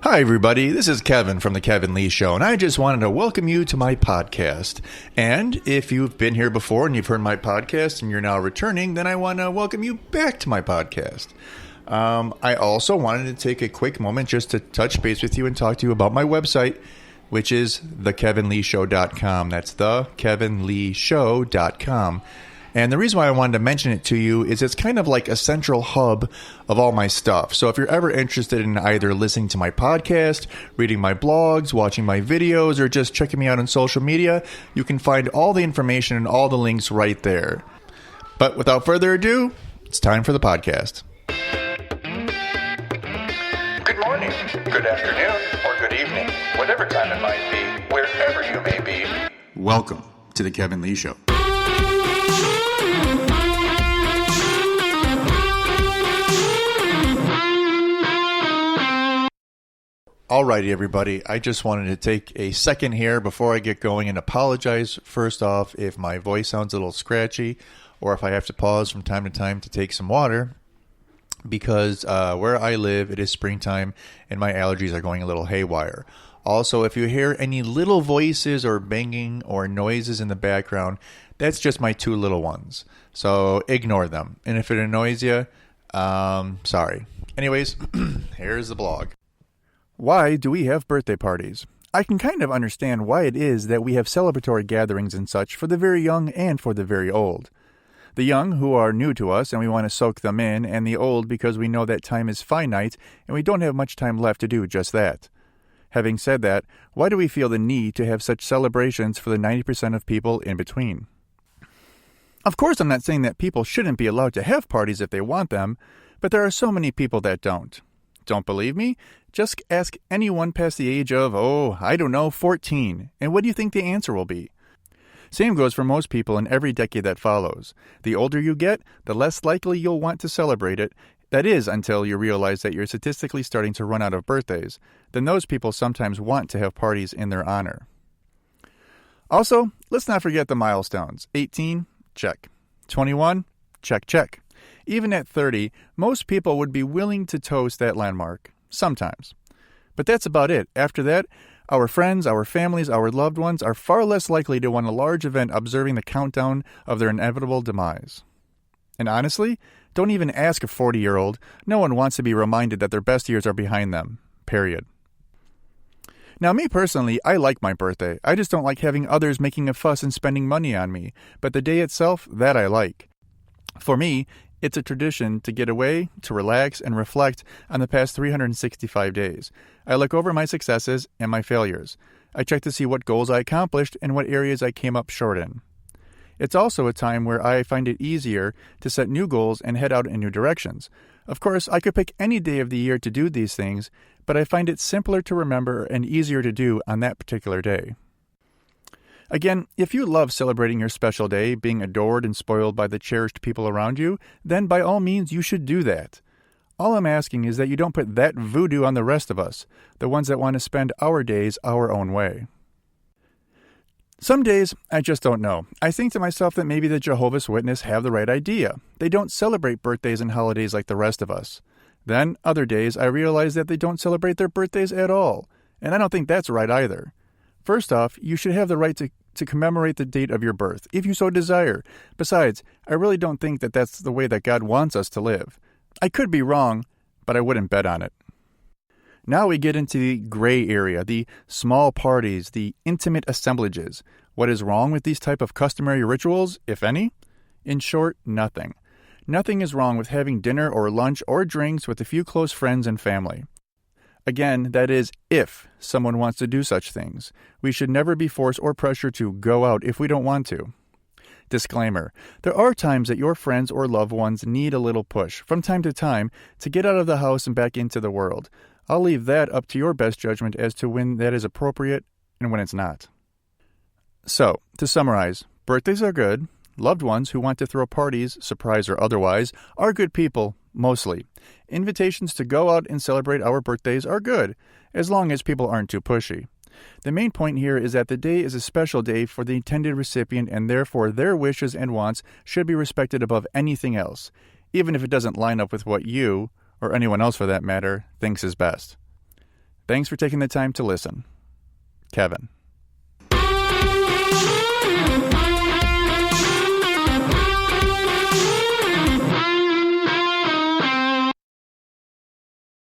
Hi, everybody. This is Kevin from The Kevin Lee Show, and I just wanted to welcome you to my podcast. And if you've been here before and you've heard my podcast and you're now returning, then I want to welcome you back to my podcast. I also wanted to take a quick moment just to touch base with you and talk to you about my website, which is thekevinleeshow.com. That's thekevinleeshow.com. And the reason why I wanted to mention it to you is it's kind of like a central hub of all my stuff. So if you're ever interested in either listening to my podcast, reading my blogs, watching my videos, or just checking me out on social media, you can find all the information and all the links right there. But without further ado, it's time for the podcast. Good morning, good afternoon, or good evening, whatever time it might be, wherever you may be. Welcome to The Kevin Lee Show. Alrighty, everybody. I just wanted to take a second here before I get going and apologize first off if my voice sounds a little scratchy or if I have to pause from time to time to take some water because where I live, it is springtime and my allergies are going a little haywire. Also, if you hear any little voices or banging or noises in the background, that's just my two little ones. So ignore them. And if it annoys you, sorry. Anyways, here's the blog. Why do we have birthday parties? I can kind of understand why it is that we have celebratory gatherings and such for the very young and for the very old. The young who are new to us and we want to soak them in, and the old because we know that time is finite and we don't have much time left to do just that. Having said that, why do we feel the need to have such celebrations for the 90% of people in between? Of course, I'm not saying that people shouldn't be allowed to have parties if they want them, but there are so many people that don't. Don't believe me? Just ask anyone past the age of, 14, and what do you think the answer will be? Same goes for most people in every decade that follows. The older you get, the less likely you'll want to celebrate it. That is, until you realize that you're statistically starting to run out of birthdays. Then those people sometimes want to have parties in their honor. Also, let's not forget the milestones. 18, check. 21, check, check. Even at 30, most people would be willing to toast that landmark. Sometimes. But that's about it. After that, our friends, our families, our loved ones are far less likely to want a large event observing the countdown of their inevitable demise. And honestly, don't even ask a 40-year-old. No one wants to be reminded that their best years are behind them. Period. Now, me personally, I like my birthday. I just don't like having others making a fuss and spending money on me. But the day itself, that I like. For me, it's a tradition to get away, to relax, and reflect on the past 365 days. I look over my successes and my failures. I check to see what goals I accomplished and what areas I came up short in. It's also a time where I find it easier to set new goals and head out in new directions. Of course, I could pick any day of the year to do these things, but I find it simpler to remember and easier to do on that particular day. Again, if you love celebrating your special day, being adored and spoiled by the cherished people around you, then by all means you should do that. All I'm asking is that you don't put that voodoo on the rest of us, the ones that want to spend our days our own way. Some days, I just don't know. I think to myself that maybe the Jehovah's Witnesses have the right idea. They don't celebrate birthdays and holidays like the rest of us. Then, other days, I realize that they don't celebrate their birthdays at all, and I don't think that's right either. First off, you should have the right to commemorate the date of your birth, if you so desire. Besides, I really don't think that that's the way that God wants us to live. I could be wrong, but I wouldn't bet on it. Now we get into the gray area, the small parties, the intimate assemblages. What is wrong with these type of customary rituals, if any? In short, nothing. Nothing is wrong with having dinner or lunch or drinks with a few close friends and family. Again, that is if someone wants to do such things. We should never be forced or pressured to go out if we don't want to. Disclaimer: there are times that your friends or loved ones need a little push, from time to time, to get out of the house and back into the world. I'll leave that up to your best judgment as to when that is appropriate and when it's not. So, to summarize, birthdays are good. Loved ones who want to throw parties, surprise or otherwise, are good people, mostly. Invitations to go out and celebrate our birthdays are good, as long as people aren't too pushy. The main point here is that the day is a special day for the intended recipient, and therefore their wishes and wants should be respected above anything else, even if it doesn't line up with what you, or anyone else for that matter, thinks is best. Thanks for taking the time to listen. Kevin.